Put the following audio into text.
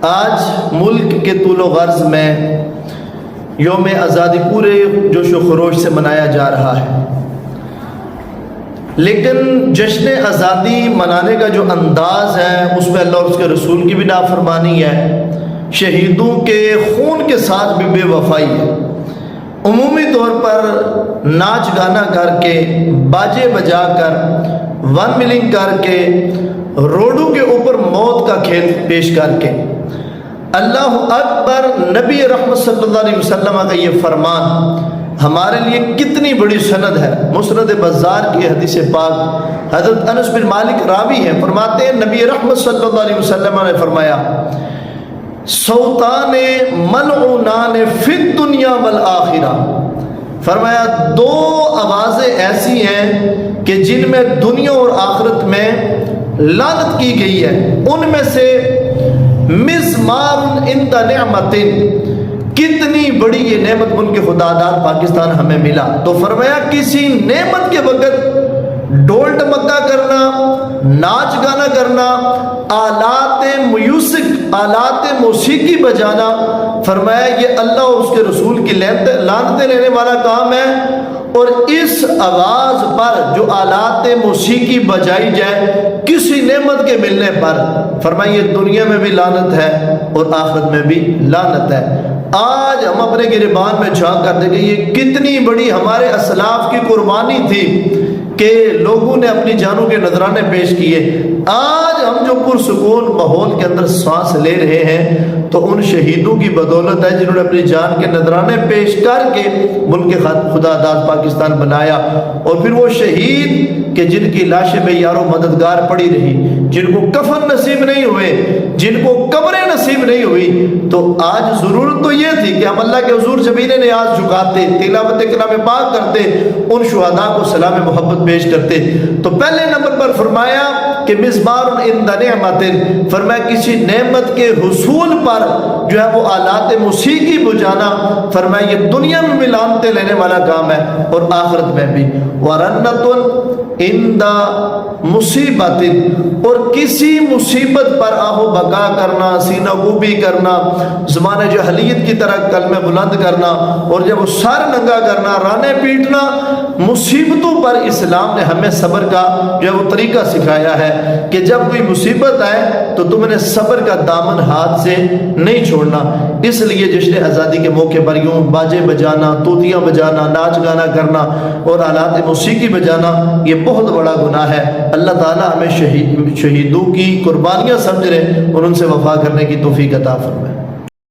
آج ملک کے طول و غرض میں یوم آزادی پورے جوش و خروش سے منایا جا رہا ہے، لیکن جشن آزادی منانے کا جو انداز ہے اس میں اللہ اور اس کے رسول کی بھی نافرمانی ہے، شہیدوں کے خون کے ساتھ بھی بے وفائی ہے۔ عمومی طور پر ناچ گانا کر کے، باجے بجا کر، ون ملنگ کر کے، روڈوں کے اوپر موت کا کھیل پیش کر کے، اللہ اکبر، نبی رحمت صلی اللہ علیہ وسلم کا یہ فرمان ہمارے لیے کتنی بڑی سند ہے۔ مسند بزار کی حدیث پاک، حضرت انس بن مالک راوی ہیں، فرماتے ہیں نبی رحمت صلی اللہ علیہ وسلم نے فرمایا صوتان ملعونان فی الدنیا والآخرہ، فرمایا دو آوازیں ایسی ہیں کہ جن میں دنیا اور آخرت میں لعنت کی گئی ہے، ان میں سے مزمار عند نعمت، کتنی بڑی یہ نعمت ملک خدا داد پاکستان ہمیں ملا۔ تو فرمایا کسی نعمت کے وقت ڈول ڈمکا کرنا، ناچ گانا کرنا، آلات میوزک، آلات موسیقی بجانا، فرمایا یہ اللہ اور اس کے رسول کی لعنتیں لینے والا کام ہے۔ اور اس آواز پر جو آلات موسیقی بجائی جائے کسی نعمت کے ملنے پر، فرمایا یہ دنیا میں بھی لعنت ہے اور آخرت میں بھی لعنت ہے۔ آج ہم اپنے گریبان میں جھانک کر دیکھیں یہ کتنی بڑی ہمارے اسلاف کی قربانی تھی کہ لوگوں نے اپنی جانوں کے نذرانے پیش کیے۔ آج ہم جو پرسکون ماحول کے اندر سانس لے رہے ہیں تو ان شہیدوں کی بدولت ہے جنہوں نے اپنی جان کے نذرانے پیش کر کے ملک خدا داد پاکستان بنایا۔ اور پھر وہ شہید کہ جن کی لاشیں بے یار و مددگار پڑی رہی، جن کو کفن نصیب نہیں ہوئے، جن کو قبریں نصیب نہیں ہوئی، تو آج ضرورت تو یہ تھی کہ ہم اللہ کے حضور زمین نیاز جھکاتے، تلاوت کلام پاک کرتے، ان شہداء کو سلام محبت پیش کرتے۔ تو پہلے نمبر پر فرمایا کہ مزمار عند نعمت، فرمایا کسی نعمت کے حصول پر جو ہے وہ آلات موسیقی بجانا، فرمایا یہ دنیا میں بھی لعنتیں لینے والا کام ہے اور آخرت میں بھی۔ ورنت عند مصیبت، اور کسی مصیبت پر آہو بکا کرنا، سینہ گوبی کرنا، زمانہ جاہلیت کی طرح کلمہ بلند کرنا، اور جب وہ سر ننگا کرنا، رانے پیٹنا، مصیبتوں پر اسلام نے ہمیں صبر کا جو ہے وہ طریقہ سکھایا ہے کہ جب کوئی مصیبت آئے تو تم نے صبر کا دامن ہاتھ سے نہیں چھوڑنا۔ اس لیے جشن آزادی کے موقع پر یوں باجے بجانا، طوطیاں بجانا، ناچ گانا کرنا اور آلات موسیقی بجانا یہ بہت بڑا گناہ ہے۔ اللہ تعالیٰ ہمیں شہیدوں کی قربانیاں سمجھ رہے اور ان سے وفا کرنے کی توفیق عطا فرمائے۔